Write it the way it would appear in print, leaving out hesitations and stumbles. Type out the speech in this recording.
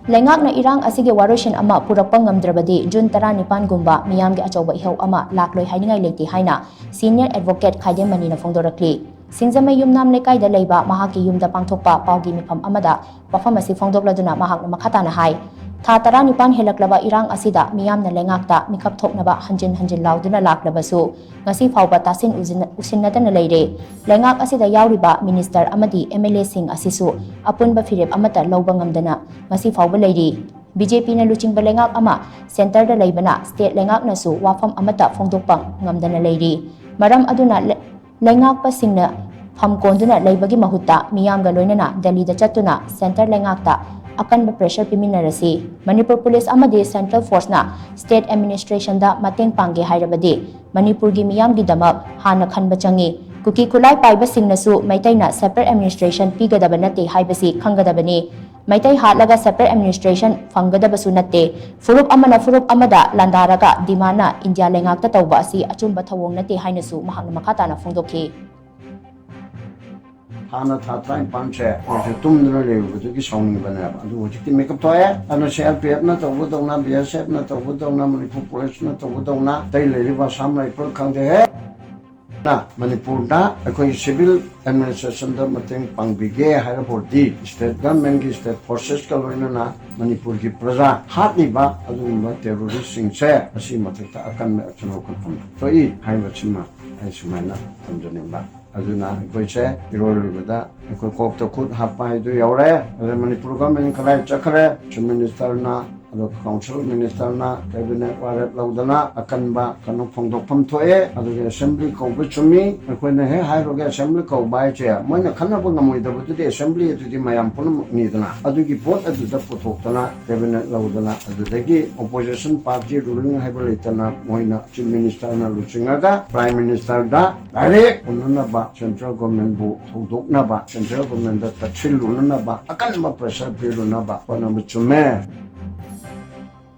Lengakna irang asige waroshin ama purakpa ngamdrabadi June 19 gumba miyamge achauba ihau ama lakloi hainingai leiti haina senior advocate Khaidem Mani na fongdorakli Singjamai yumnam lekaida leiba mahaki yumda pangthokpa paugi mifam amada wafam asi fongdokladuna mahakna makhatana hai Tha 19 helaklaba irang asida miyamna lengakta mikap thoknaba hanjin lauduna laklabasu ngasi phauba tasin usinnatana leire lengak asida yauriba minister amadi MLA sing asisu apunba firep amata lauba ngamdana ngasi phauba leiri BJP na luchingba lengak ama center da leibana state lengak nasu wafam amata phongdokpang ngamdana leiri maram aduna lengak pasingna phamkonduna leibagi mahutta miyamga loinana Delhi da chatuna center lengakta akan pressure piminarasi Manipur Police amadi Central Force na State Administration da mateng pangge hairabadi Manipur gi miyam gi damak hana khanba changi kuki kulai paiba singnasu maitai na separate administration pigadaba nate haibasi khangadabani maitai hatlaga separate administration fangadabasu nate furup amada landaraga dimana India lengakta tawba asi achumba thawong nate hainasu mahakna makata na fongdokhi Hana Tatran Panche, or the Tumdre, which is showing Banana, which can make a toy, and a shell pier, not a Wudona, BSF, not a Wudona, Manipur, not a Wudona, Taylor River, some like Pro County. Manipur, a civil administration, the Mating Pangbige, Haraporti, state government, state forces, Kalorina, Manipur, Praza, Hatliba, Azuma, terrorist, sing share, a Simatita, Akan, so eat, Hivachima, Isumana, from the Nimba. Aduna koise irolubada ko kopto khud hapai du yaure Manipur government khalai chakre minister na council minister na cabinet waret laudana akanba kanu phongdok pham thoe adu assembly ko bichumi ko ne he hai roge assembly ko bai che moina khanna bu ngamoi da bu de assembly tu di mayam pun ni dana adu gi vote adu da puthok tana cabinet laudana adu dagi opposition party ruling hai bole tana moina chief minister na luchinga da prime minister da direct unna ba central government bu thudok na ba central government da tachil unna ba akan ma pressure pe na ba ko na bichume